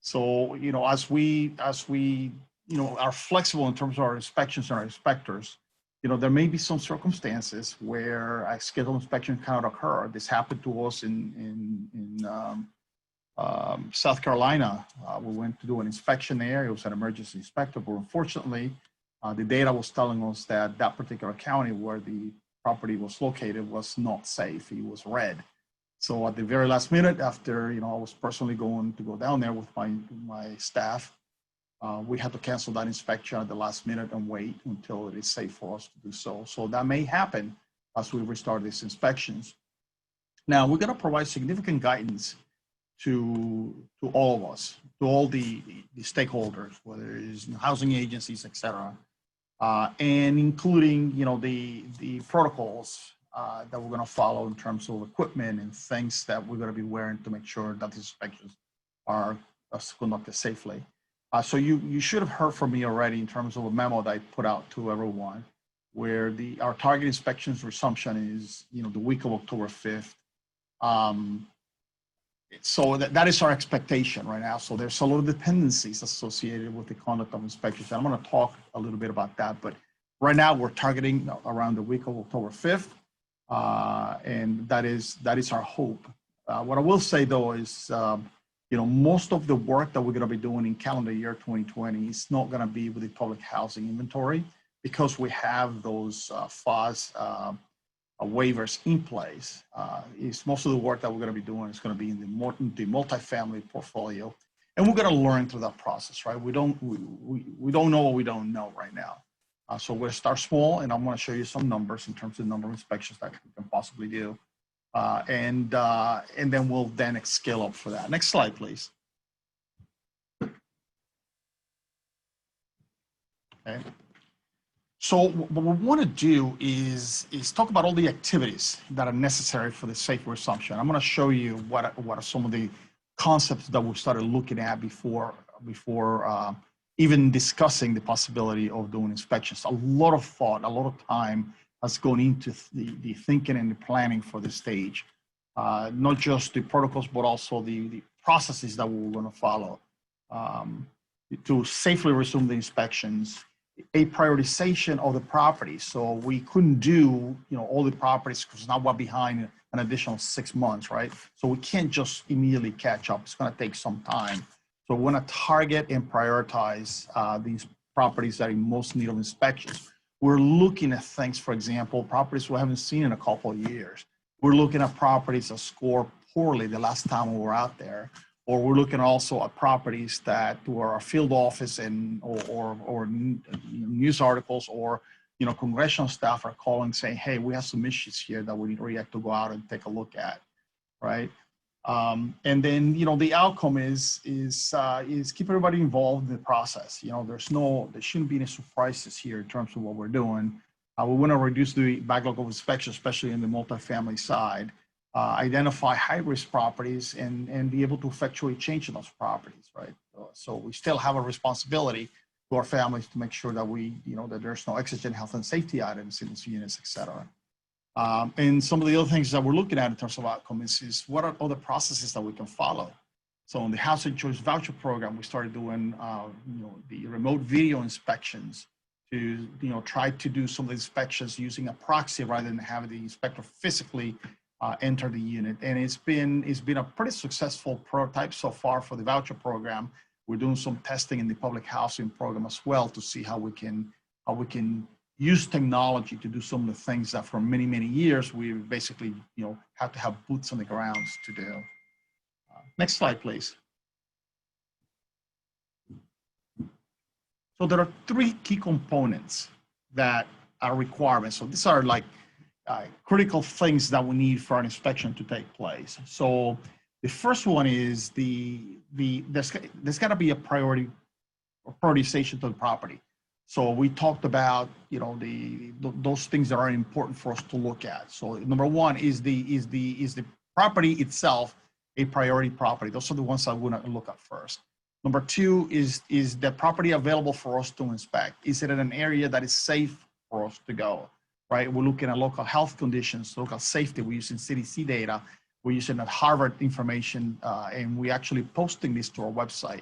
So, as we are flexible in terms of our inspections and our inspectors, there may be some circumstances where a scheduled inspection cannot occur. This happened to us in South Carolina. We went to do an inspection there. It was an emergency inspector, but unfortunately, the data was telling us that that particular county where the property was located was not safe. It was red. So at the very last minute, after I was personally going to go down there with my staff, we had to cancel that inspection at the last minute and wait until it is safe for us to do so. So that may happen as we restart these inspections. Now, we're going to provide significant guidance to all of us, to all the stakeholders, whether it's housing agencies, et cetera, and including the protocols that we're going to follow in terms of equipment and things that we're going to be wearing to make sure that the inspections are conducted safely. So you should have heard from me already in terms of a memo that I put out to everyone, where our target inspections resumption is the week of October 5th. So that is our expectation right now. So there's a lot of dependencies associated with the conduct of inspections. I'm going to talk a little bit about that, but right now we're targeting around the week of October 5th, and that is our hope. What I will say though is, most of the work that we're going to be doing in calendar year 2020 is not going to be with the public housing inventory because we have those FOS waivers in place. Most of the work that we're going to be doing is going to be in the multifamily portfolio, and we're going to learn through that process, right? We don't know what we don't know right now. So we'll start small, and I'm going to show you some numbers in terms of the number of inspections that we can possibly do. And then we'll scale up for that. Next slide, please. Okay. So what we want to do is talk about all the activities that are necessary for the safe resumption. I'm going to show you what are some of the concepts that we started looking at before even discussing the possibility of doing inspections. A lot of thought, a lot of time has gone into the thinking and the planning for this stage. Not just the protocols, but also the processes that we're going to follow to safely resume the inspections, a prioritization of the property. So we couldn't do all the properties because now we're behind an additional 6 months, right? So we can't just immediately catch up. It's going to take some time. So we want to target and prioritize these properties that are in most need of inspections. We're looking at things, for example, properties we haven't seen in a couple of years. We're looking at properties that score poorly the last time we were out there, or we're looking also at properties that were a field office or news articles or congressional staff are calling saying, hey, we have some issues here that we need Reac to go out and take a look at, right? And then the outcome is keep everybody involved in the process. There shouldn't be any surprises here in terms of what we're doing. We want to reduce the backlog of inspections, especially in the multifamily side. Identify high-risk properties and be able to effectuate change in those properties, right? So we still have a responsibility to our families to make sure that that there's no exigent health and safety items in these units, et cetera. And some of the other things that we're looking at in terms of outcomes is what are other processes that we can follow. So in the Housing Choice Voucher Program, we started doing the remote video inspections to try to do some of the inspections using a proxy rather than having the inspector physically enter the unit. And it's been a pretty successful prototype so far for the voucher program. We're doing some testing in the public housing program as well to see how we can use technology to do some of the things that for many, many years we basically have to have boots on the ground to do. Next slide, please. So there are 3 key components that are requirements. So these are like critical things that we need for an inspection to take place. So the first one is there's got to be a prioritization to the property. So we talked about those things that are important for us to look at. So number one is the property itself a priority property. Those are the ones I want to look at first. Number 2 is the property available for us to inspect? Is it in an area that is safe for us to go? Right? We're looking at local health conditions, local safety. We're using CDC data. We're using Harvard information, and we're actually posting this to our website.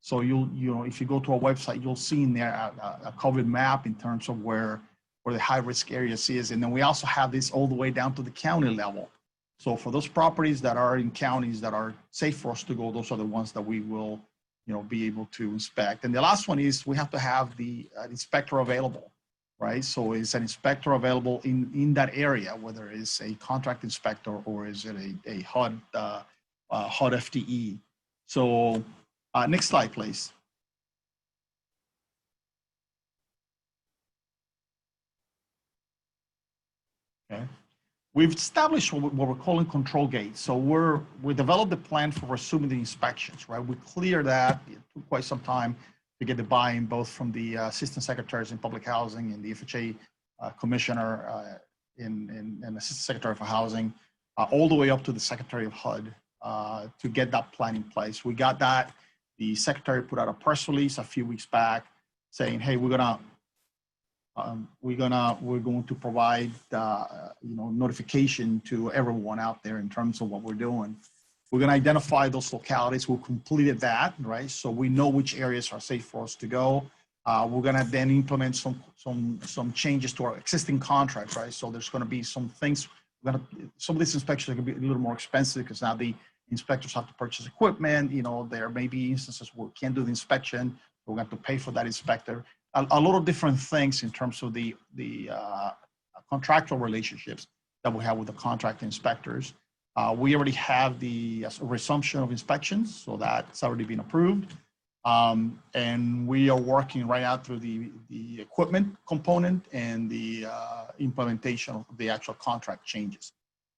So if you go to our website, you'll see in there a COVID map in terms of where the high risk areas is. And then we also have this all the way down to the county level. So for those properties that are in counties that are safe for us to go, those are the ones that we will, be able to inspect. And the last one is we have to have the inspector available, right? So is an inspector available in that area, whether it's a contract inspector or is it a HUD FTE. So next slide, please. Okay. We've established what we're calling control gates. So we developed the plan for resuming the inspections, right? We cleared that. It took quite some time to get the buy-in, both from the assistant secretaries in public housing and the FHA commissioner and assistant secretary for housing, all the way up to the secretary of HUD to get that plan in place. We got that. The secretary put out a press release a few weeks back saying, "Hey, we're going to provide notification to everyone out there in terms of what we're doing. We're going to identify those localities. We've completed that, right? So we know which areas are safe for us to go. We're going to then implement some changes to our existing contracts, right? So there's going to be some things. Some of these inspections are going to be a little more expensive because now the inspectors have to purchase equipment. There may be instances where we can't do the inspection. We're going to have to pay for that inspector. A lot of different things in terms of the contractual relationships that we have with the contract inspectors. We already have the resumption of inspections, so that's already been approved. And we are working right out through the equipment component and the implementation of the actual contract changes.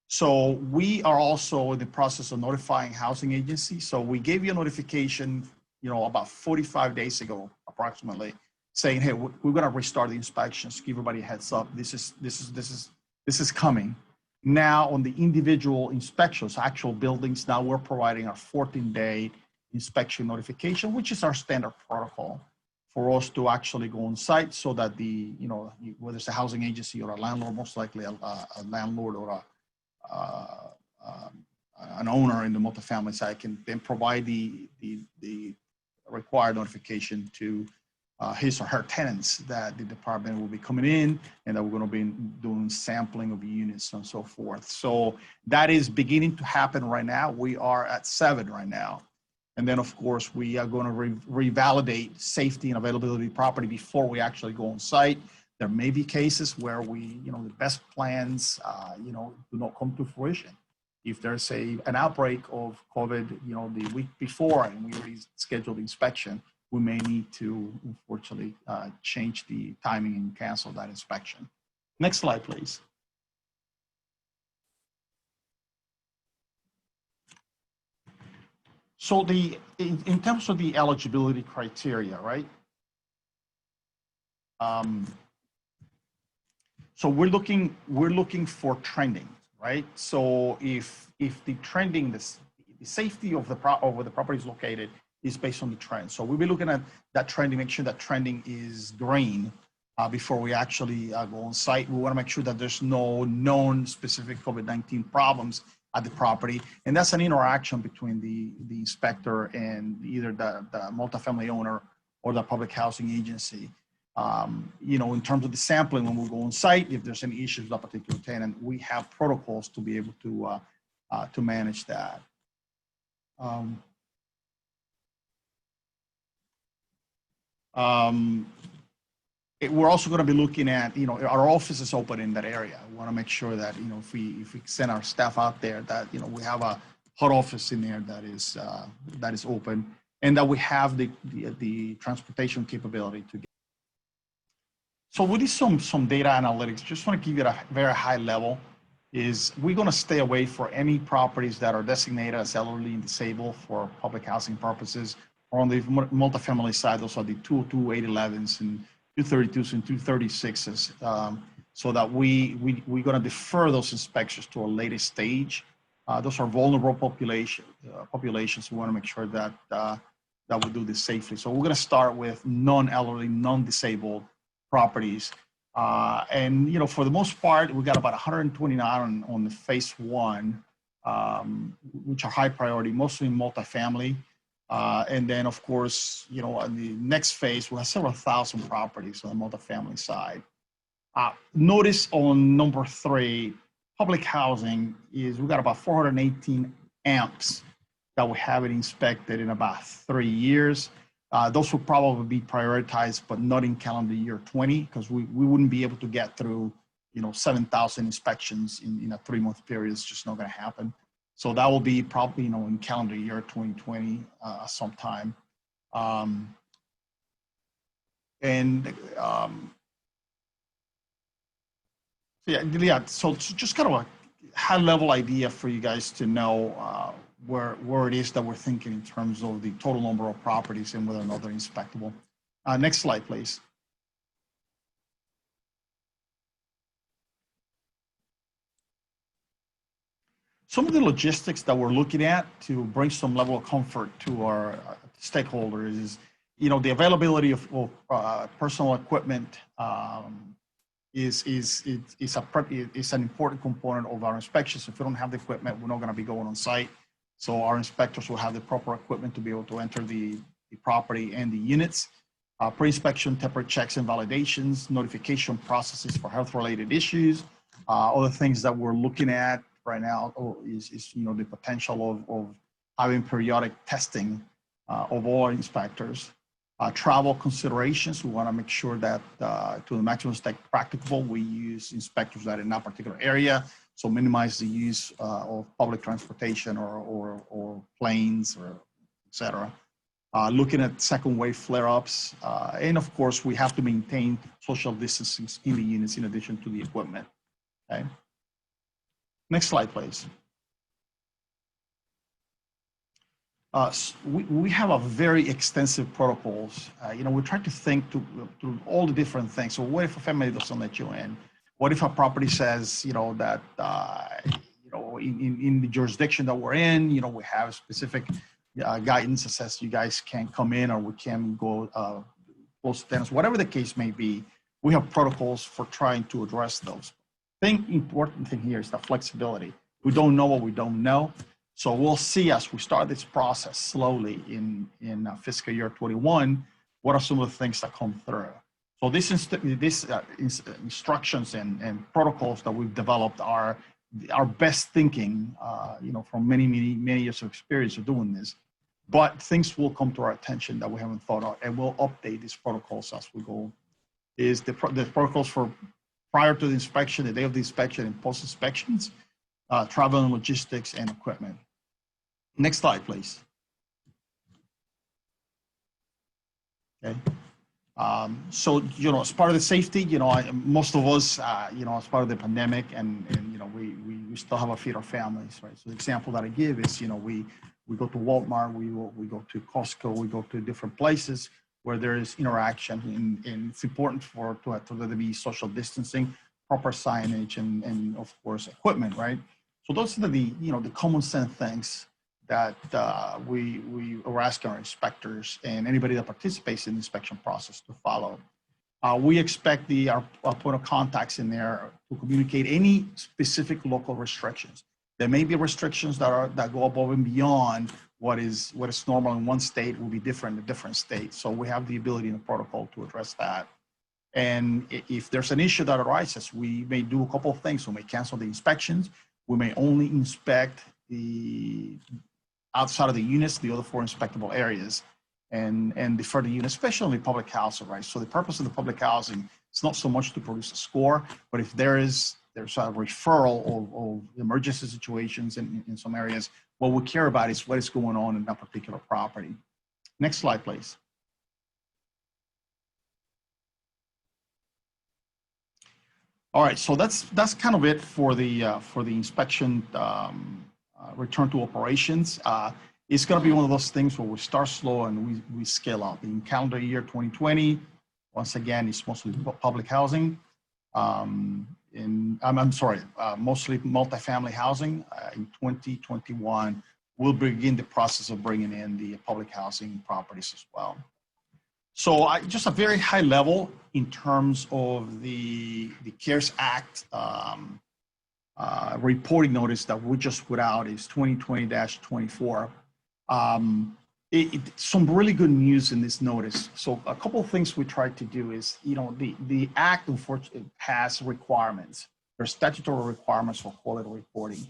So we are also in the process of notifying housing agencies. So we gave you a notification, about 45 days ago, approximately, saying, "Hey, we're going to restart the inspections. Give everybody a heads up. This is coming." Now, on the individual inspections, actual buildings, now we're providing our 14-day inspection notification, which is our standard protocol for us to actually go on site, so that whether it's a housing agency or a landlord, most likely a landlord or an owner in the multifamily side, can then provide the required notification to his or her tenants that the department will be coming in and that we're going to be doing sampling of units and so forth. So that is beginning to happen right now. We are at 7 right now. And then, of course, we are going to revalidate safety and availability of property before we actually go on site. There may be cases where the best plans, do not come to fruition. If there's an outbreak of COVID, the week before, and we already scheduled inspection, we may need to, unfortunately, change the timing and cancel that inspection. Next slide, please. So in terms of the eligibility criteria, right? So we're looking for trending, right? So if the trending, the safety of the property is located is based on the trend. So we'll be looking at that trending, make sure that trending is green before we actually go on site. We want to make sure that there's no known specific COVID-19 problems at the property. And that's an interaction between the inspector and either the multifamily owner or the public housing agency. In terms of the sampling, when we go on site, if there's any issues with a particular tenant, we have protocols to be able to manage that. We're also going to be looking at, our office is open in that area. We want to make sure that, if we send our staff out there, that, we have a hot office in there that is open, and that we have the transportation capability to get. So we did some data analytics. Just want to give you a very high level. Is we're going to stay away for any properties that are designated as elderly and disabled for public housing purposes, or on the multifamily side, those are the 202, 811s, and 232s and 236s, so that we're going to defer those inspections to a later stage. Those are vulnerable populations. We want to make sure that we do this safely. So we're going to start with non-elderly, non-disabled properties. And, for the most part, we got about 129 on the phase 1, which are high priority, mostly in multifamily. And then, of course, you know, on the next phase, we'll have several thousand properties on the multifamily side. Notice on number 3, public housing is we got about 418 amps that we haven't inspected in about 3 years. Those will probably be prioritized, but not in calendar year 20, because we wouldn't be able to get through, you know, 7,000 inspections in a 3-month period. It's just not going to happen. So that will be probably, you know, in calendar year 2020 sometime. So just kind of a high-level idea for you guys to know where it is that we're thinking in terms of the total number of properties and whether or not they're inspectable. Next slide, please. Some of the logistics that we're looking at to bring some level of comfort to our stakeholders is, you know, the availability of personal equipment is an important component of our inspections. If we don't have the equipment, we're not going to be going on site. So our inspectors will have the proper equipment to be able to enter the property and the units. Pre-inspection temperature checks and validations, notification processes for health-related issues. Other things that we're looking at right now is you know, the potential of having periodic testing of all our inspectors. Travel considerations, we want to make sure that to the maximum extent practicable, we use inspectors that are in that particular area, so minimize the use of public transportation or planes or et cetera. Looking at second wave flare-ups, and of course, we have to maintain social distancing in the units in addition to the equipment. Okay. Next slide, please. We have a very extensive protocols. You know, we try to think through all the different things. So what if a family doesn't let you in? What if a property says, you know, that, you know, in the jurisdiction that we're in, you know, we have specific guidance that says you guys can't come in or we can't go close to tenants, whatever the case may be, we have protocols for trying to address those. Important thing here is the flexibility. We don't know what we don't know. So we'll see as we start this process slowly in fiscal year 21, what are some of the things that come through. So these instructions and protocols that we've developed are our best thinking, you know, from many years of experience of doing this. But things will come to our attention that we haven't thought of, and we'll update these protocols as we go. Is the protocols for prior to the inspection, the day of the inspection, and post inspections, travel and logistics, and equipment. Next slide, please. Okay. So, you know, as part of the safety, you know, most of us, you know, as part of the pandemic, and you know, we still have to feed our families, right? So the example that I give is, you know, we go to Walmart, we go to Costco, we go to different places where there is interaction, and it's important for there to be social distancing, proper signage, and of course equipment, right? So those are the, you know, the common sense things that we are asking our inspectors and anybody that participates in the inspection process to follow. We expect our point of contacts in there to communicate any specific local restrictions. There may be restrictions that go above and beyond what is normal in one state will be different in a different state. So we have the ability in the protocol to address that. And if there's an issue that arises, we may do a couple of things. We may cancel the inspections. We may only inspect the outside of the units, the other 4 inspectable areas, and defer the units, especially public housing, right? So the purpose of the public housing is not so much to produce a score, but if there's a referral of emergency situations in some areas, what we care about is what is going on in that particular property. Next slide, please. All right, so that's kind of it for the inspection return to operations. It's going to be one of those things where we start slow and we scale up. In calendar year 2020, once again, it's mostly public housing. Mostly multifamily housing. In 2021, we'll begin the process of bringing in the public housing properties as well. So just a very high level in terms of the CARES Act reporting notice that we just put out is 2020-24. Some really good news in this notice. So a couple of things we tried to do is, the Act unfortunately has requirements. There's statutory requirements for quality reporting.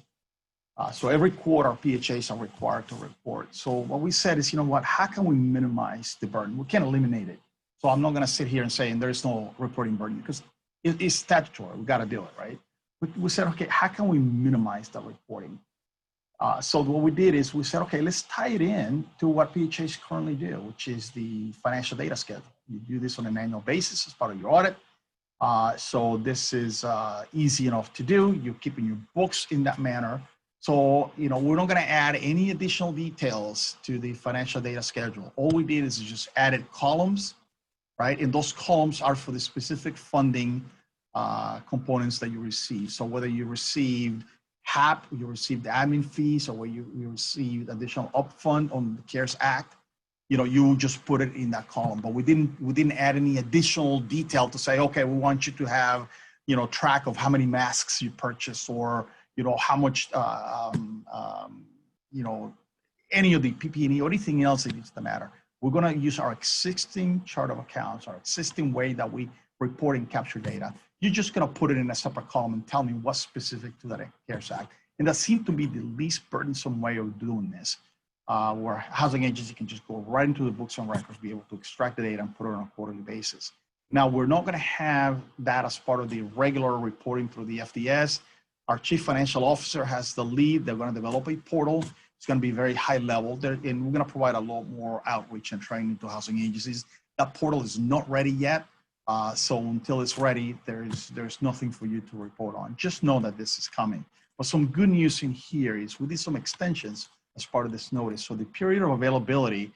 So every quarter, PHAs are required to report. So what we said is, how can we minimize the burden? We can't eliminate it. So I'm not going to sit here and say, and there's no reporting burden, because it's statutory. We got to do it, right? We said, okay, how can we minimize the reporting? So what we did is we said, okay, let's tie it in to what PHAs currently do, which is the financial data schedule. You do this on an annual basis as part of your audit. So this is easy enough to do. You're keeping your books in that manner. So, we're not going to add any additional details to the financial data schedule. All we did is just added columns, right? And those columns are for the specific funding components that you receive. So whether you received HAP, you received the admin fees, or where you received additional upfront on the CARES Act, you just put it in that column. But we didn't add any additional detail to say, okay, we want you to have, track of how many masks you purchased, or how much, any of the PPE or anything else that needs to matter. We're going to use our existing chart of accounts, our existing way that we report and capture data. You're just going to put it in a separate column and tell me what's specific to that CARES Act. And that seemed to be the least burdensome way of doing this, where housing agency can just go right into the books and records, be able to extract the data and put it on a quarterly basis. Now, we're not going to have that as part of the regular reporting through the FDS. Our chief financial officer has the lead. They're going to develop a portal. It's going to be very high level, and we're going to provide a lot more outreach and training to housing agencies. That portal is not ready yet. So until it's ready, there's nothing for you to report on. Just know that this is coming. But some good news in here is we did some extensions as part of this notice. So the period of availability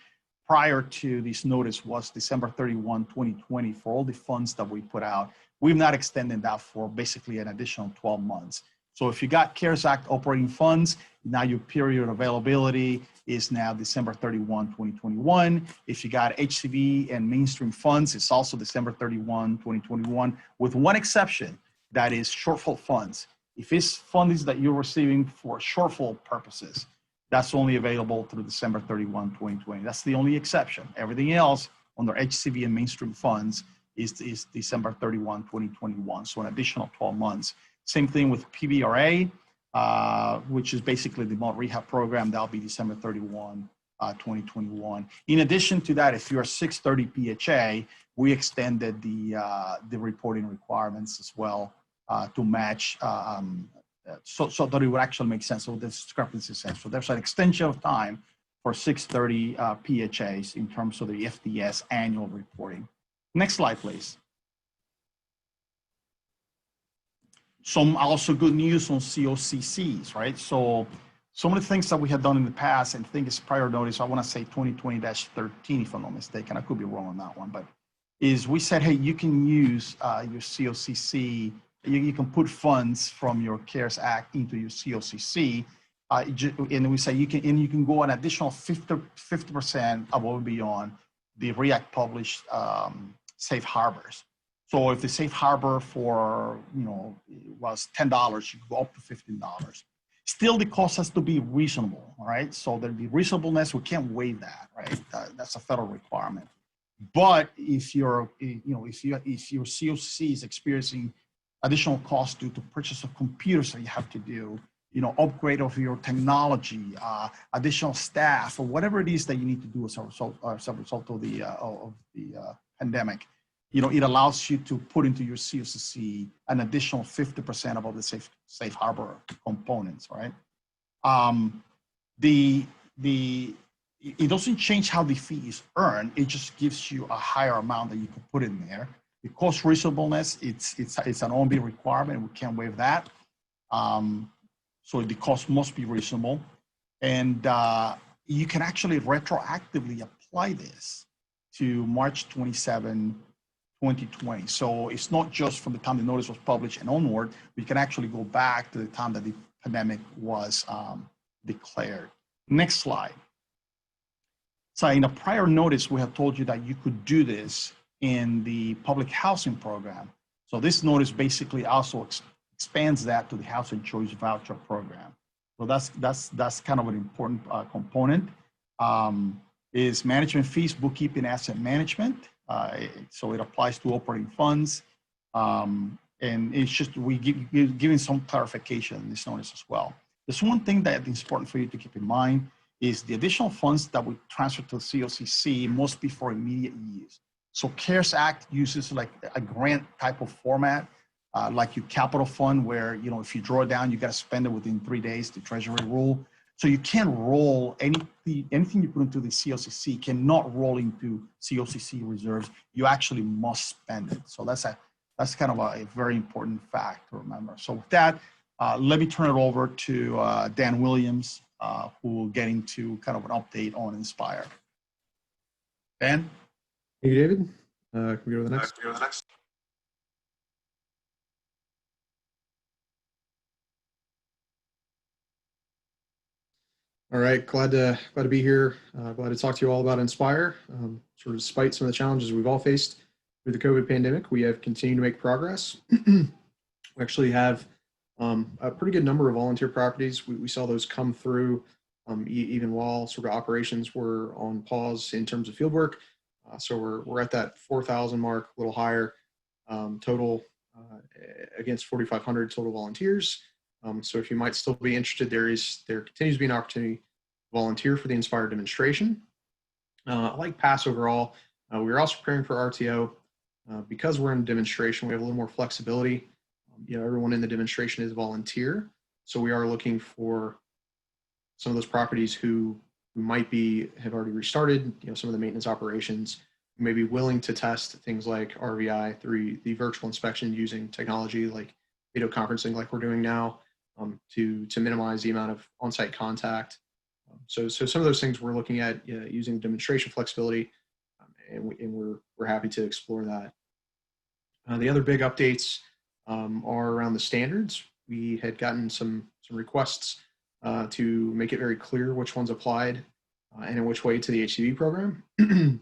prior to this notice was December 31, 2020 for all the funds that we put out. We've not extended that for basically an additional 12 months. So if you got CARES Act operating funds, now your period of availability is now December 31, 2021. If you got HCV and mainstream funds, it's also December 31, 2021, with one exception, that is shortfall funds. If it's funds that you're receiving for shortfall purposes, that's only available through December 31, 2020. That's the only exception. Everything else under HCV and mainstream funds is December 31, 2021. So an additional 12 months. Same thing with PBRA, which is basically the malt rehab program. That'll be December 31, 2021. In addition to that, if you're a 630 PHA, we extended the reporting requirements as well to match, so that it would actually make sense. So the discrepancy sense. So there's an extension of time for 630 PHAs in terms of the FDS annual reporting. Next slide, please. Some also good news on COCCs, right? So some of the things that we had done in the past, and I think it's prior notice, I want to say 2020-13, if I'm not mistaken, I could be wrong on that one, but is we said, hey, you can use your COCC, you can put funds from your CARES Act into your COCC, and we say you can go an additional 50% above and beyond the Reac published safe harbors. So if the safe harbor for, was $10, you could go up to $15. Still, the cost has to be reasonable, all right? So there'd be reasonableness, we can't waive that, right? That's a federal requirement. But if your COC is experiencing additional costs due to purchase of computers that you have to do, upgrade of your technology, additional staff, or whatever it is that you need to do as a result of the pandemic, it allows you to put into your COCC an additional 50% above the safe harbor components, right? It doesn't change how the fee is earned. It just gives you a higher amount that you can put in there. The cost reasonableness, it's an OMB requirement. We can't waive that. So the cost must be reasonable. And you can actually retroactively apply this to March 27, 2020. So it's not just from the time the notice was published and onward. We can actually go back to the time that the pandemic was declared. Next slide. So in a prior notice, we have told you that you could do this in the public housing program. So this notice basically also expands that to the Housing Choice Voucher program. So that's kind of an important component. is management fees, bookkeeping, asset management. So it applies to operating funds. And it's just, giving some clarification in this notice as well. There's one thing that is important for you to keep in mind is the additional funds that we transfer to the COCC must be for immediate use. So CARES Act uses like a grant type of format, like your capital fund, where, you know, if you draw down, you got to spend it within 3 days, the Treasury rule. So you can't roll anything you put into the COCC cannot roll into COCC reserves. You actually must spend it. So that's kind of a very important fact to remember. So with that, let me turn it over to Dan Williams, who will get into kind of an update on Nspire. Dan? Thank you, David. Can we go to the next? All right, glad to be here. Glad to talk to you all about Nspire. Sort of despite some of the challenges we've all faced through the COVID pandemic, we have continued to make progress. We actually have a pretty good number of volunteer properties. We saw those come through even while sort of operations were on pause in terms of field work. So we're at that 4,000 mark, a little higher total against 4,500 total volunteers. So if you might still be interested, there continues to be an opportunity to volunteer for the Nspire demonstration. Like PASS overall, we are also preparing for RTO. Because we're in demonstration, we have a little more flexibility. You know, everyone in the demonstration is volunteer. So we are looking for some of those properties who might have already restarted, you know, some of the maintenance operations, who may be willing to test things like RVI through the virtual inspection using technology like video conferencing like we're doing now, to minimize the amount of on-site contact. So some of those things we're looking at using demonstration flexibility, and we're happy to explore that. The other big updates are around the standards. We had gotten some requests to make it very clear which ones applied and in which way to the HCV program.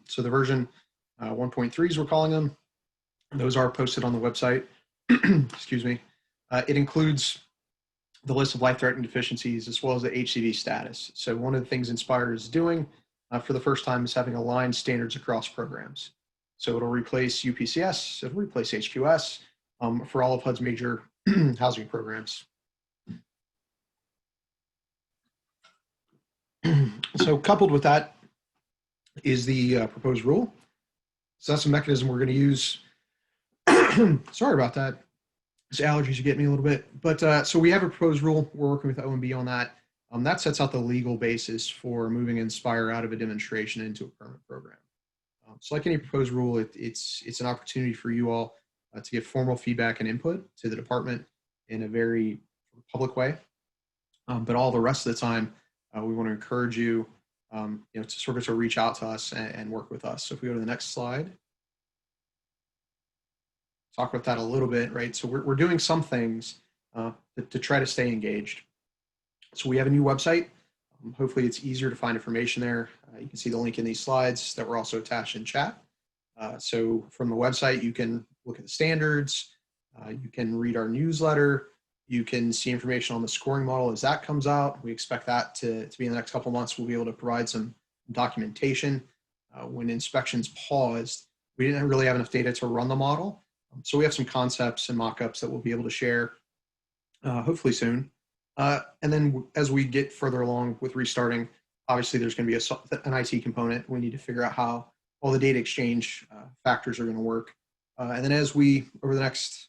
So the version 1.3s we're calling them, those are posted on the website. Excuse me. It includes the list of life-threatening deficiencies as well as the HCV status. So one of the things Nspire is doing for the first time is having aligned standards across programs. So it'll replace UPCS, it'll replace HQS for all of HUD's major housing programs. So coupled with that is the proposed rule. So that's a mechanism we're going to use. Sorry about that. These allergies are getting me a little bit. But so we have a proposed rule. We're working with OMB on that. That sets out the legal basis for moving Nspire out of a demonstration into a permanent program. So like any proposed rule, it's an opportunity for you all to give formal feedback and input to the department in a very public way. But all the rest of the time, we want to encourage you, to sort of reach out to us and work with us. So if we go to the next slide, talk about that a little bit, right? So we're doing some things to try to stay engaged. So we have a new website. Hopefully it's easier to find information there. You can see the link in these slides that were also attached in chat. So from the website, you can look at the standards, you can read our newsletter, you can see information on the scoring model as that comes out. We expect that to be in the next couple of months. We'll be able to provide some documentation. When inspections paused, we didn't really have enough data to run the model. So we have some concepts and mock-ups that we'll be able to share hopefully soon. And then as we get further along with restarting, obviously there's going to be an IT component. We need to figure out how all the data exchange factors are going to work. And then as we, over the next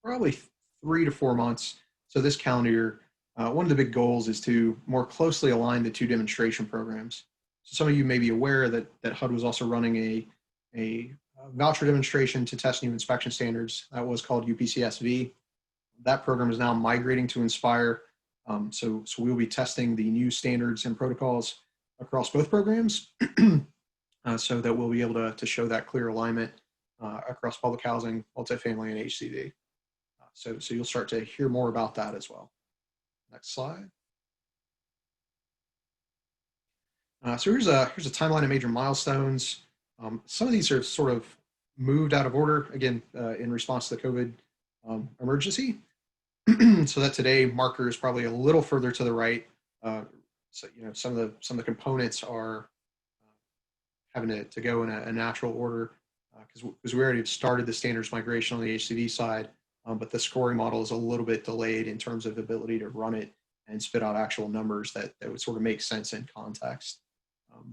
probably 3 to 4 months, so this calendar year, one of the big goals is to more closely align the two demonstration programs. So some of you may be aware that HUD was also running a voucher demonstration to test new inspection standards. That was called UPCSV. That program is now migrating to Nspire. So we will be testing the new standards and protocols across both programs so that we'll be able to show that clear alignment across public housing, multifamily, and HCV. So you'll start to hear more about that as well. Next slide. So here's a timeline of major milestones. Some of these are sort of moved out of order, again, in response to the COVID emergency. So that today marker is probably a little further to the right. So some of the components are having to go in a natural order because we already have started the standards migration on the HCV side, but the scoring model is a little bit delayed in terms of ability to run it and spit out actual numbers that would sort of make sense in context.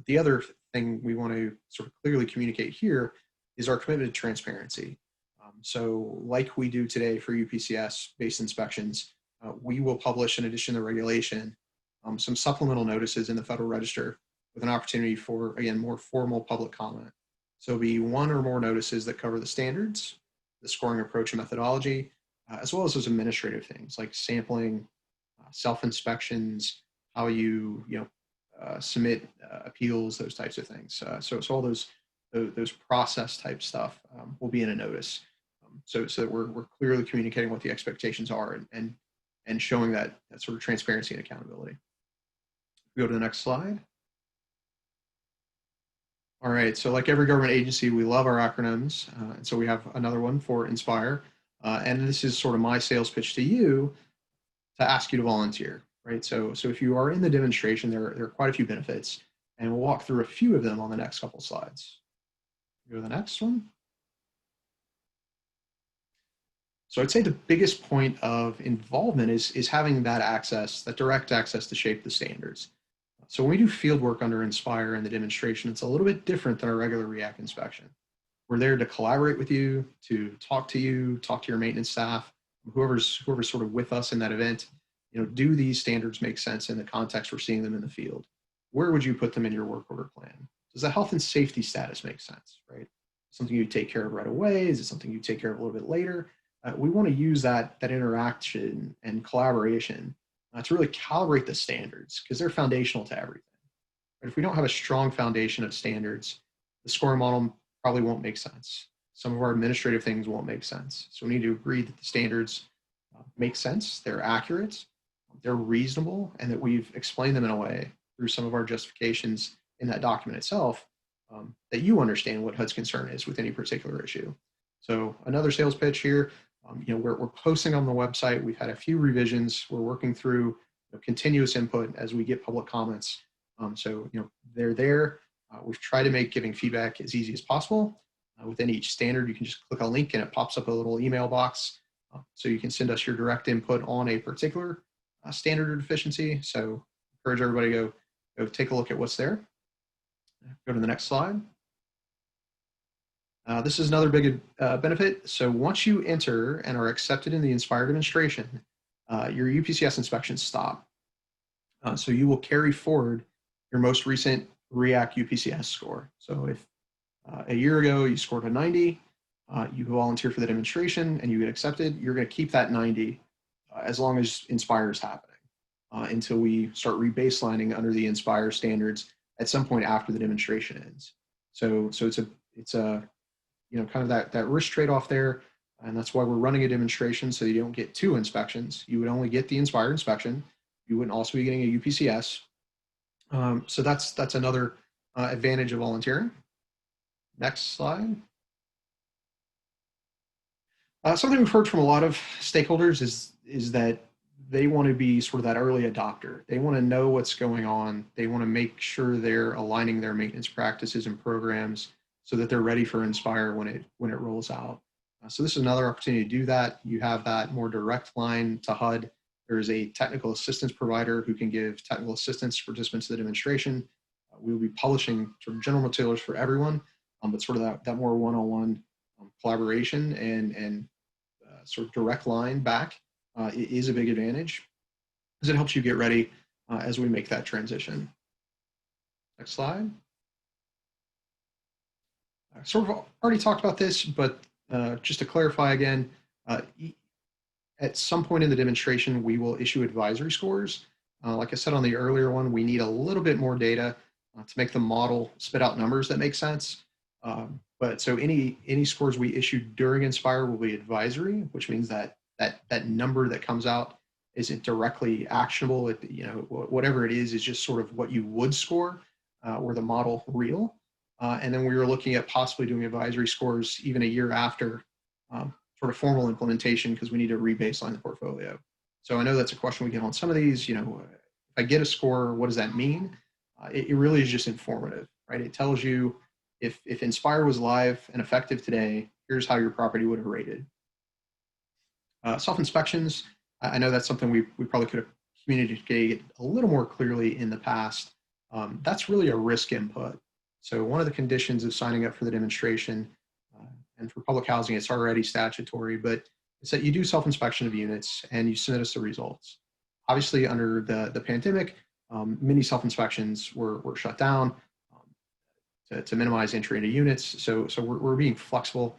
The other thing we want to sort of clearly communicate here is our commitment to transparency. So like we do today for UPCS-based inspections, we will publish, in addition to regulation, some supplemental notices in the Federal Register with an opportunity for, again, more formal public comment. So it'll be one or more notices that cover the standards, the scoring approach and methodology, as well as those administrative things like sampling, self-inspections, how you submit appeals, those types of things. So all those process type stuff will be in a notice. So that we're clearly communicating what the expectations are and showing that sort of transparency and accountability. Go to the next slide. All right, so like every government agency, we love our acronyms. And so we have another one for Nspire. And this is sort of my sales pitch to you to ask you to volunteer, right? So if you are in the demonstration, there are quite a few benefits, and we'll walk through a few of them on the next couple slides. Go to the next one. So I'd say the biggest point of involvement is having that access, that direct access to shape the standards. So when we do field work under Nspire and the demonstration, it's a little bit different than a regular Reac inspection. We're there to collaborate with you, to talk to your maintenance staff, whoever's sort of with us in that event. Do these standards make sense in the context we're seeing them in the field? Where would you put them in your work order plan? Does the health and safety status make sense, right? Something you take care of right away? Is it something you take care of a little bit later? We want to use that interaction and collaboration to really calibrate the standards because they're foundational to everything. But if we don't have a strong foundation of standards, the scoring model probably won't make sense. Some of our administrative things won't make sense. So we need to agree that the standards make sense, they're accurate, they're reasonable, and that we've explained them in a way through some of our justifications in that document itself that you understand what HUD's concern is with any particular issue. So another sales pitch here. We're posting on the website. We've had a few revisions. We're working through continuous input as we get public comments. They're there. We've tried to make giving feedback as easy as possible. Within each standard, you can just click a link and it pops up a little email box. So you can send us your direct input on a particular standard or deficiency. So encourage everybody to go take a look at what's there. Go to the next slide. This is another big benefit. So once you enter and are accepted in the Nspire demonstration, your UPCS inspections stop. So you will carry forward your most recent Reac UPCS score. So if a year ago you scored a 90, you volunteer for the demonstration and you get accepted, you're going to keep that 90 as long as Nspire is happening until we start rebaselining under the Nspire standards at some point after the demonstration ends. So it's a kind of that risk trade-off there. And that's why we're running a demonstration so you don't get 2 inspections. You would only get the Nspire inspection. You wouldn't also be getting a UPCS. So that's another advantage of volunteering. Next slide. Something we've heard from a lot of stakeholders is that they want to be sort of that early adopter. They want to know what's going on. They want to make sure they're aligning their maintenance practices and programs so that they're ready for Nspire when it rolls out. So this is another opportunity to do that. You have that more direct line to HUD. There is a technical assistance provider who can give technical assistance to participants in the demonstration. We will be publishing sort of general materials for everyone, but sort of that more one-on-one collaboration and sort of direct line back is a big advantage because it helps you get ready as we make that transition. Next slide. Sort of already talked about this, but just to clarify again, at some point in the demonstration, we will issue advisory scores. Like I said on the earlier one, we need a little bit more data to make the model spit out numbers that make sense. But so any scores we issue during Nspire will be advisory, which means that number that comes out isn't directly actionable. Whatever it is just sort of what you would score or the model real. And then we were looking at possibly doing advisory scores even a year after sort of formal implementation because we need to rebaseline the portfolio. So I know that's a question we get on some of these. If I get a score, what does that mean? It really is just informative, right? It tells you if Nspire was live and effective today, here's how your property would have rated. Self-inspections, I know that's something we probably could have communicated a little more clearly in the past. That's really a risk input. So one of the conditions of signing up for the demonstration, and for public housing, it's already statutory, but it's that you do self-inspection of units and you submit us the results. Obviously, under the pandemic, many self-inspections were shut down to minimize entry into units. So we're being flexible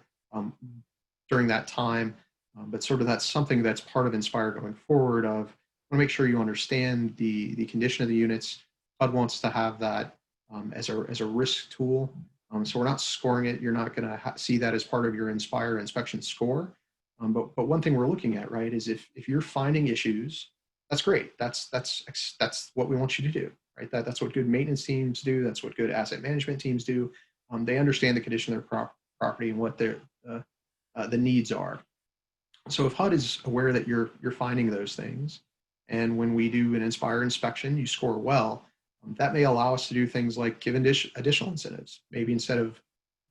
during that time. But sort of that's something that's part of Nspire going forward. Of want to make sure you understand the condition of the units. HUD wants to have that as a risk tool. So we're not scoring it. You're not going to see that as part of your Nspire inspection score. But one thing we're looking at, right, is if you're finding issues, that's great. That's what we want you to do, right? That's what good maintenance teams do. That's what good asset management teams do. They understand the condition of their property and what their the needs are. So if HUD is aware that you're finding those things, and when we do an Nspire inspection, you score well, that may allow us to do things like give additional incentives. Maybe instead of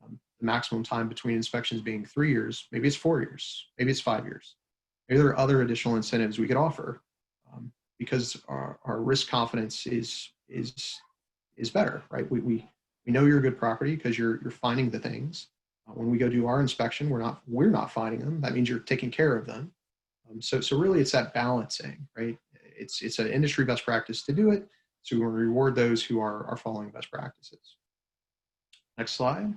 the maximum time between inspections being 3 years, maybe it's 4 years, maybe it's 5 years. Maybe there are other additional incentives we could offer because our risk confidence is better, right? We know you're a good property because you're finding the things. When we go do our inspection, we're not finding them. That means you're taking care of them. So really, it's that balancing, right? It's an industry best practice to do it. So we want to reward those who are following best practices. Next slide.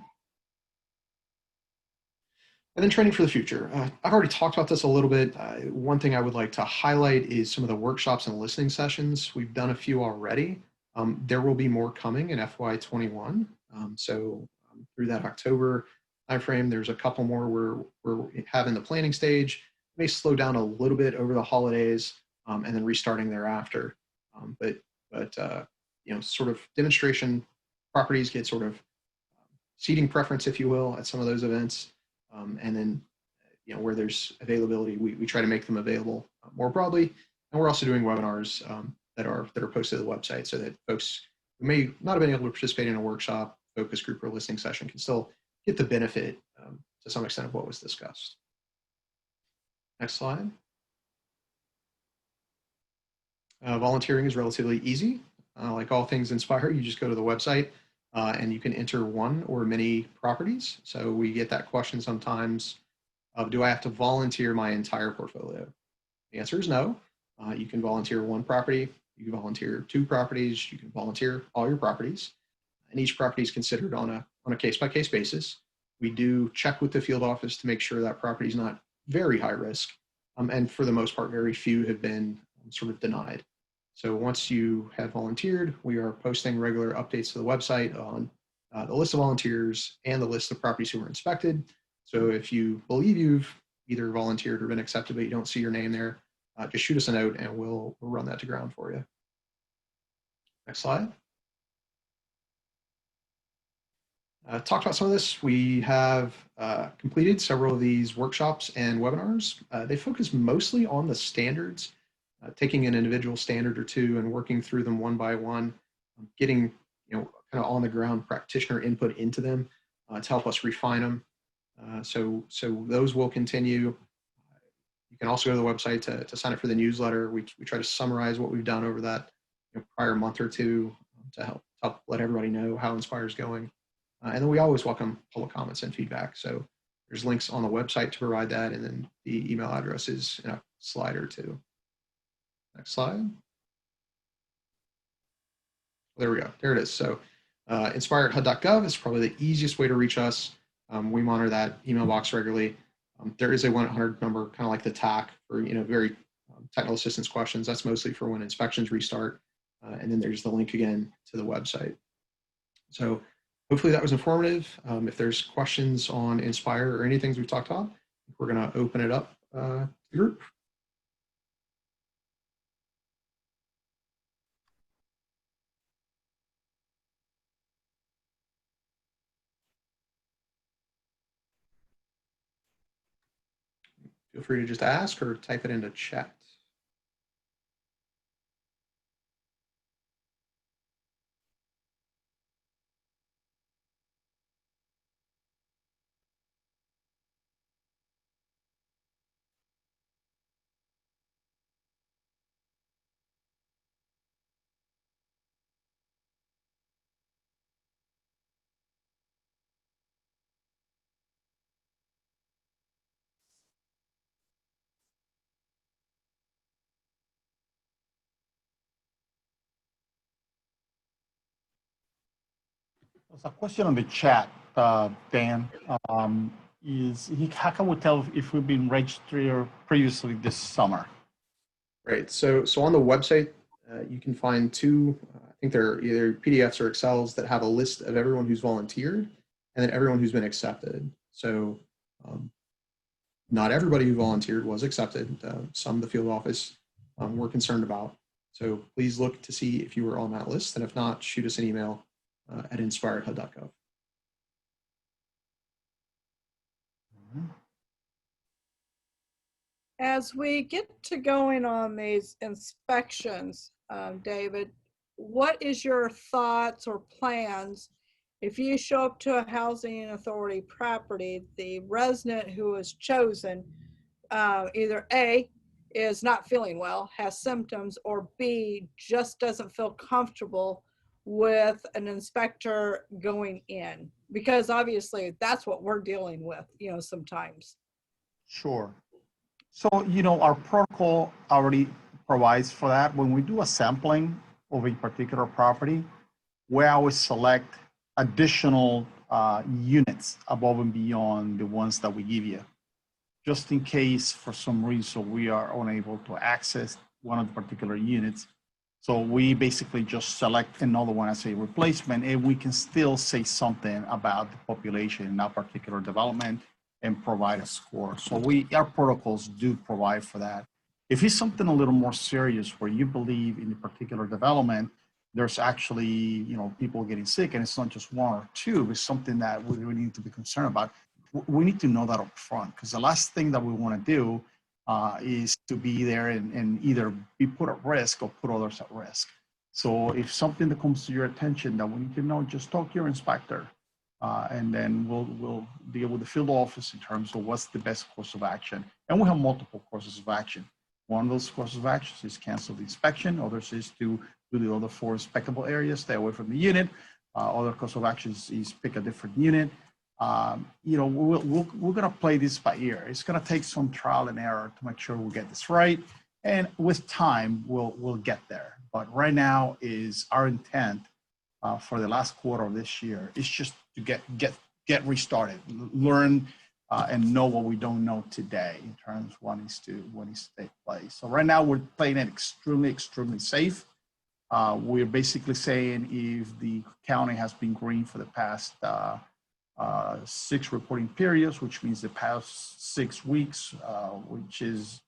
And then training for the future. I've already talked about this a little bit. One thing I would like to highlight is some of the workshops and listening sessions. We've done a few already. There will be more coming in FY21. So through that October timeframe, there's a couple more we're having the planning stage. It may slow down a little bit over the holidays and then restarting thereafter. But sort of demonstration properties get sort of seating preference, if you will, at some of those events. And then, where there's availability, we try to make them available more broadly. And we're also doing webinars that are posted to the website so that folks who may not have been able to participate in a workshop, focus group, or listening session can still get the benefit to some extent of what was discussed. Next slide. Volunteering is relatively easy. Like all things Nspire, you just go to the website and you can enter one or many properties. So we get that question sometimes of, do I have to volunteer my entire portfolio? The answer is no. You can volunteer one property, you can volunteer 2 properties, you can volunteer all your properties, and each property is considered on a case-by-case basis. We do check with the field office to make sure that property is not very high risk, and for the most part, very few have been sort of denied. So once you have volunteered, we are posting regular updates to the website on the list of volunteers and the list of properties who were inspected. So if you believe you've either volunteered or been accepted, but you don't see your name there, just shoot us a note and we'll run that to ground for you. Next slide. Talked about some of this. We have completed several of these workshops and webinars. They focus mostly on the standards, taking an individual standard or two and working through them one by one, getting kind of on the ground practitioner input into them to help us refine them. So those will continue. You can also go to the website to sign up for the newsletter. We try to summarize what we've done over that prior month or two to help let everybody know how Nspire is going. And then we always welcome public comments and feedback. So there's links on the website to provide that, and then the email address is in a slide or two. Next slide. There we go. There it is. So Nspire@hud.gov is probably the easiest way to reach us. We monitor that email box regularly. There is a 1-800 number, kind of like the TAC, for very technical assistance questions. That's mostly for when inspections restart. And then there's the link again to the website. So hopefully that was informative. If there's questions on Nspire or any things we've talked about, we're going to open it up to the group. Feel free to just ask or type it into chat. There's a question on the chat, Dan. How can we tell if we've been registered previously this summer? Right. So on the website, you can find two, I think they're either PDFs or Excels that have a list of everyone who's volunteered and then everyone who's been accepted. So not everybody who volunteered was accepted. Some the field office were concerned about. So please look to see if you were on that list. And if not, shoot us an email at inspire@hud.gov. As we get to going on these inspections, David, what is your thoughts or plans if you show up to a housing authority property, the resident who is chosen either A, is not feeling well, has symptoms, or B, just doesn't feel comfortable with an inspector going in? Because obviously that's what we're dealing with, sometimes. Sure. So, our protocol already provides for that. When we do a sampling of a particular property, we always select additional units above and beyond the ones that we give you, just in case for some reason we are unable to access one of the particular units. So we basically just select another one as a replacement, and we can still say something about the population in that particular development and provide a score. So our protocols do provide for that. If it's something a little more serious where you believe in the particular development, there's actually, people getting sick, and it's not just one or two, it's something that we really need to be concerned about. We need to know that up front, because the last thing that we want to do is to be there and either be put at risk or put others at risk. So if something that comes to your attention that we need to know, just talk to your inspector. And then we'll deal with the field office in terms of what's the best course of action. And we have multiple courses of action. One of those courses of action is cancel the inspection. Others is to do the other 4 inspectable areas, stay away from the unit. Other course of action is pick a different unit. We're going to play this by ear. It's going to take some trial and error to make sure we get this right. And with time, we'll get there. But right now is our intent for the last quarter of this year is just to get restarted, learn and know what we don't know today in terms of what needs to take place. So right now we're playing it extremely safe. We're basically saying if the county has been green for the past 6 reporting periods, which means the past 6 weeks, which is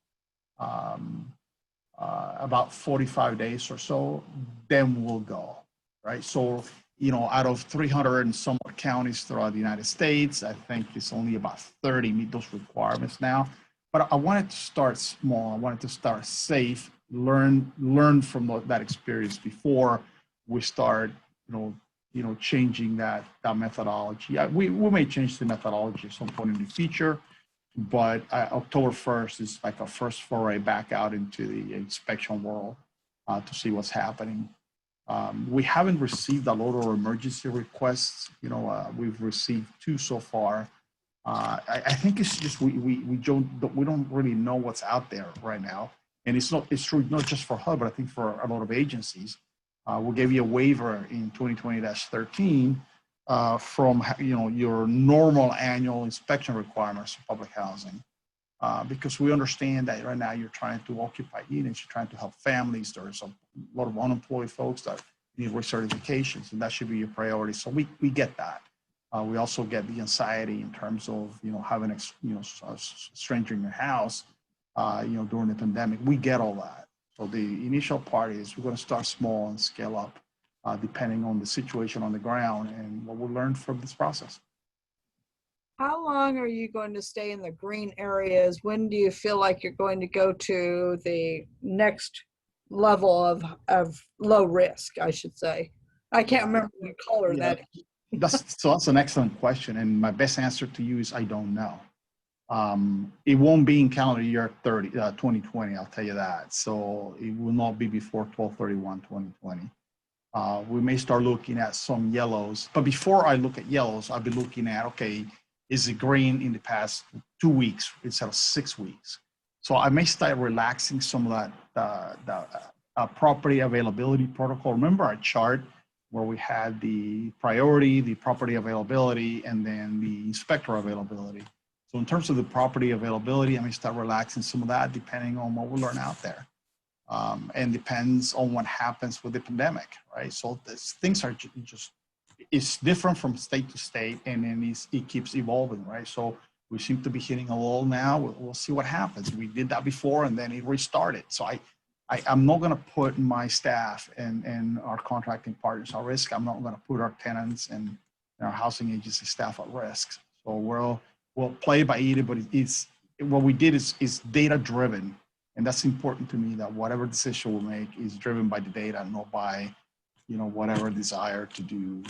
about 45 days or so, then we'll go, right? So, out of 300 and somewhat counties throughout the United States, I think it's only about 30 meet those requirements now. But I wanted to start small. I wanted to start safe, learn from that experience before we start, changing that methodology. We may change the methodology at some point in the future, but October 1st is like our first foray back out into the inspection world to see what's happening. We haven't received a lot of emergency requests. We've received 2 so far. I think it's just we don't really know what's out there right now, and it's true not just for HUD, but I think for a lot of agencies. We gave you a waiver in 2020-13 from your normal annual inspection requirements for public housing, because we understand that right now you're trying to occupy units, you're trying to help families. There's a lot of unemployed folks that need recertifications, and that should be your priority. So we get that. We also get the anxiety in terms of having a stranger in your house, during the pandemic. We get all that. So the initial part is we're going to start small and scale up, depending on the situation on the ground and what we learned from this process. How long are you going to stay in the green areas? When do you feel like you're going to go to the next level of low risk, I should say? I can't remember what color that is. That's an excellent question. And my best answer to you is I don't know. It won't be in calendar year 2020, I'll tell you that. So it will not be before 12/31/2020. We may start looking at some yellows, but before I look at yellows, I'll be looking at, okay, is it green in the past 2 weeks instead of 6 weeks? So I may start relaxing some of that property availability protocol. Remember our chart where we had the priority, the property availability, and then the inspector availability. So in terms of the property availability, I may start relaxing some of that depending on what we learn out there. And depends on what happens with the pandemic, right? So things are just, it's different from state to state, and then it keeps evolving, right? So we seem to be hitting a lull now. We'll see what happens. We did that before, and then it restarted. So I'm not going to put my staff and our contracting partners at risk. I'm not going to put our tenants and our housing agency staff at risk. So we'll play by ear, but it's what we did is data driven, and that's important to me. That whatever decision we make is driven by the data, not by whatever desire to do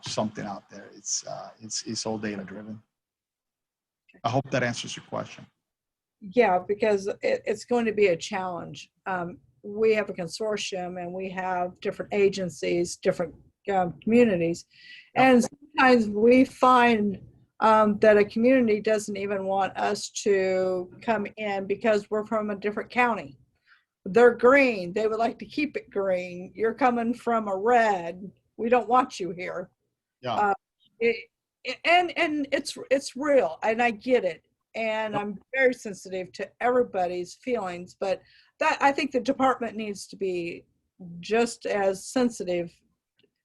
something out there. It's all data driven. I hope that answers your question. Yeah, because it's going to be a challenge. We have a consortium and we have different agencies, different communities. Yep. And sometimes we find that a community doesn't even want us to come in because we're from a different county. They're green. They would like to keep it green. You're coming from a red. We don't want you here. Yeah. And it's real, and I get it. And I'm very sensitive to everybody's feelings, but that I think the department needs to be just as sensitive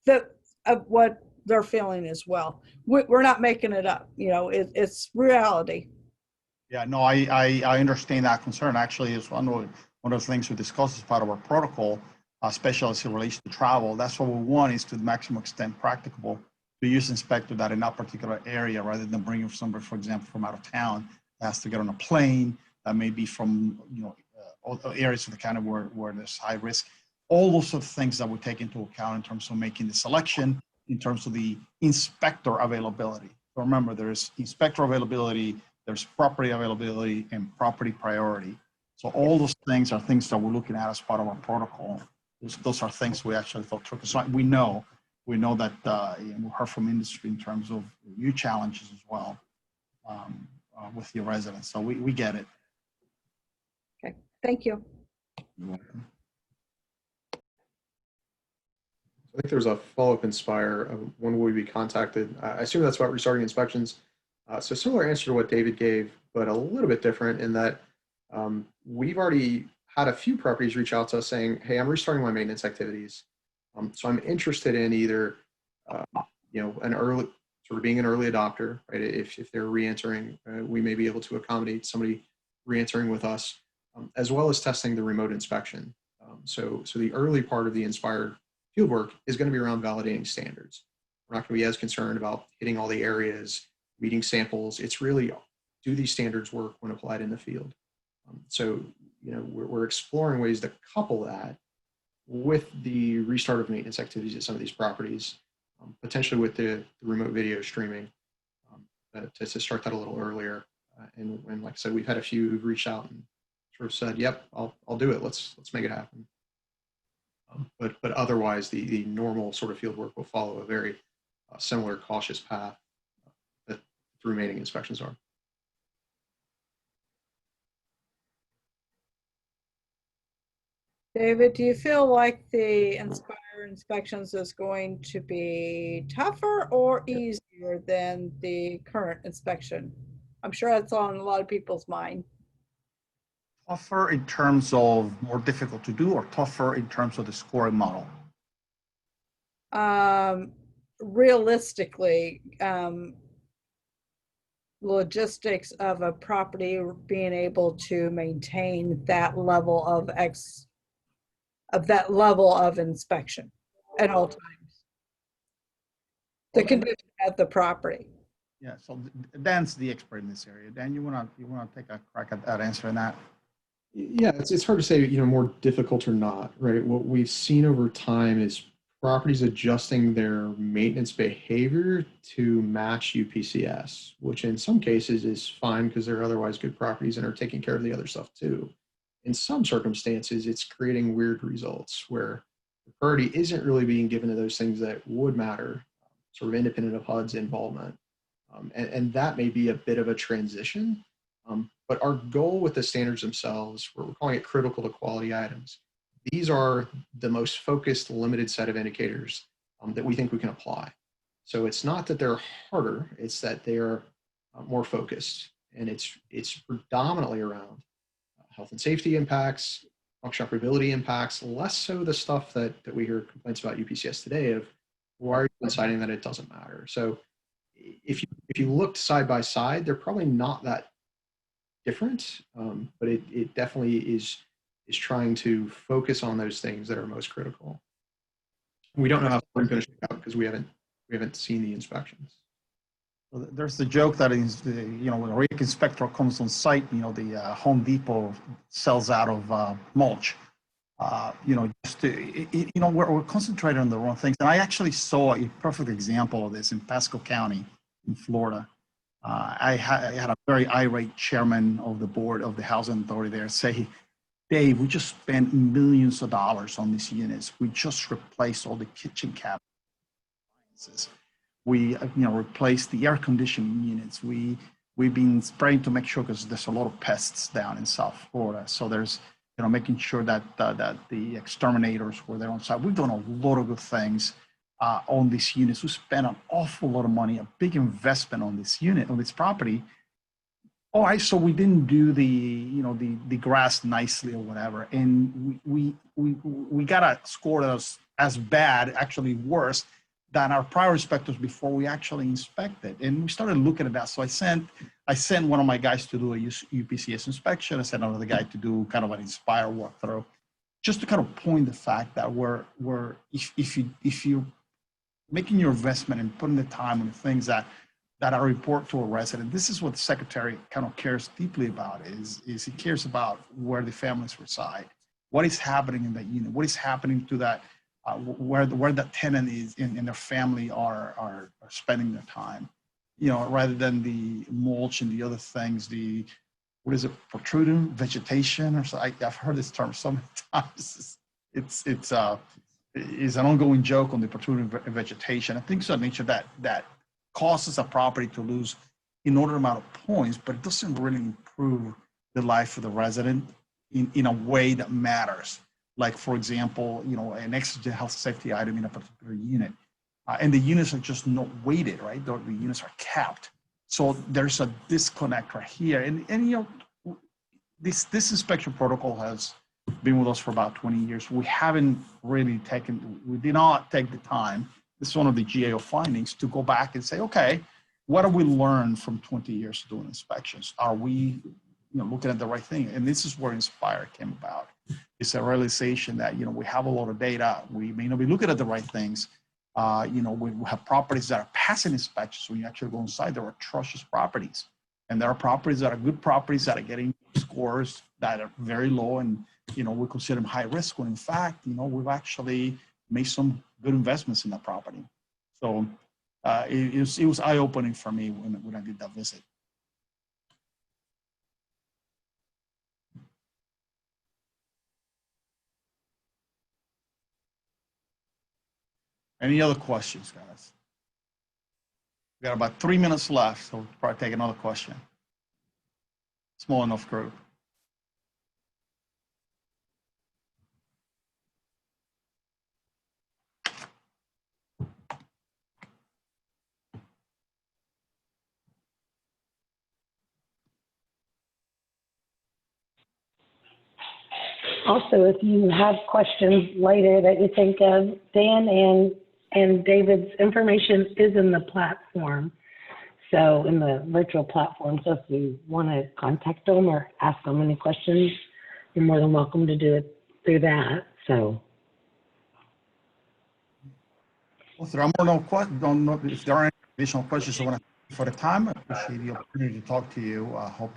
of what they're feeling as well. We're not making it up, it's reality. Yeah, no, I understand that concern. Actually, it's one of the things we discussed as part of our protocol, especially as it relates to travel. That's what we want, is to the maximum extent practicable to use inspector that in that particular area, rather than bringing somebody, for example, from out of town that has to get on a plane, that may be from areas of the county where there's high risk. All those sort of things that we take into account in terms of making the selection, in terms of the inspector availability. So remember, there's inspector availability, there's property availability, and property priority. So all those things are things that we're looking at as part of our protocol. Those are things we actually thought through. So we know that we heard from industry in terms of new challenges as well with your residents. So we get it. Okay, thank you. You're welcome. I think there's a follow-up Nspire. When will we be contacted? I assume that's about restarting inspections. So similar answer to what David gave, but a little bit different in that we've already had a few properties reach out to us saying, hey, I'm restarting my maintenance activities. So I'm interested in either, an early, sort of being an early adopter, right? If they're re-entering, we may be able to accommodate somebody re-entering with us, as well as testing the remote inspection. So the early part of the Nspire fieldwork is going to be around validating standards. We're not going to be as concerned about hitting all the areas, meeting samples. It's really, do these standards work when applied in the field? So we're exploring ways to couple that with the restart of maintenance activities at some of these properties, potentially with the remote video streaming, to start that a little earlier. And like I said, we've had a few who've reached out and sort of said, "Yep, I'll do it. Let's make it happen." But otherwise, the normal sort of field work will follow a very similar cautious path that the remaining inspections are. David, do you feel like the Nspire inspections is going to be tougher or easier than the current inspection? I'm sure that's on a lot of people's mind. Tougher in terms of more difficult to do, or tougher in terms of the scoring model? Realistically, logistics of a property being able to maintain that level of inspection at all times. The condition of the property. Yeah, so Dan's the expert in this area. Dan, you wanna take a crack at answering that? Yeah, it's hard to say, more difficult or not, right? What we've seen over time is properties adjusting their maintenance behavior to match UPCS, which in some cases is fine because they're otherwise good properties and are taking care of the other stuff too. In some circumstances, it's creating weird results where the priority isn't really being given to those things that would matter, sort of independent of HUD's involvement. And that may be a bit of a transition. But our goal with the standards themselves, we're calling it critical to quality items. These are the most focused, limited set of indicators that we think we can apply. So it's not that they're harder, it's that they're more focused. And it's predominantly around health and safety impacts, functional operability impacts, less so the stuff that we hear complaints about UPCS today of why are you deciding that it doesn't matter. So if you looked side by side, they're probably not that different, but it definitely is trying to focus on those things that are most critical. We don't know how it's going to shake out because we haven't seen the inspections. Well, there's the joke that is, when a Reac inspector comes on site, the Home Depot sells out of mulch. We're concentrating on the wrong things. And I actually saw a perfect example of this in Pasco County in Florida. I had a very irate chairman of the board of the housing authority there say, Dave, we just spent millions of dollars on these units. We just replaced all the kitchen cabinets. We, replaced the air conditioning units. We've been spraying to make sure, because there's a lot of pests down in South Florida. So there's, making sure that the exterminators were there on site. We've done a lot of good things on these units. We spent an awful lot of money, a big investment on this unit, on this property. All right, so we didn't do the grass nicely or whatever, and we got a score that was as bad, actually worse, than our prior inspectors before we actually inspected. And we started looking at that. So I sent one of my guys to do a UPCS inspection. I sent another guy to do kind of an Nspire walkthrough, just to kind of point the fact that if you're making your investment and putting the time on the things that are report to a resident, this is what the secretary kind of cares deeply about, is he cares about where the families reside, what is happening in that unit, what is happening to that, where that tenant is and their family are spending their time, rather than the mulch and the other things, what is it, protruding vegetation or so. I've heard this term so many times. It's an ongoing joke on the protruding vegetation and things of that nature that causes a property to lose inordinate amount of points, but it doesn't really improve the life of the resident in a way that matters. Like, for example, an exigent health safety item in a particular unit. And the units are just not weighted, right? The units are capped. So there's a disconnect right here. And this inspection protocol has been with us for about 20 years. We did not take the time, this is one of the GAO findings, to go back and say, okay, what have we learned from 20 years of doing inspections? Are we looking at the right thing? And this is where Nspire came about. It's a realization that, we have a lot of data. We may not be looking at the right things. We have properties that are passing inspections. When you actually go inside, there are atrocious properties. And there are properties that are good properties that are getting scores that are very low, and, we consider them high risk, when in fact, we've actually made some good investments in that property. So it was eye-opening for me when I did that visit. Any other questions, guys? We got about 3 minutes left, so we'll probably take another question. Small enough group. Also, if you have questions later that you think of, Dan and David's information is in the platform. So in the virtual platform, so if you want to contact them or ask them any questions, you're more than welcome to do it through that. So. Well, if there are any additional questions I want to for the time, I appreciate the opportunity to talk to you. Hope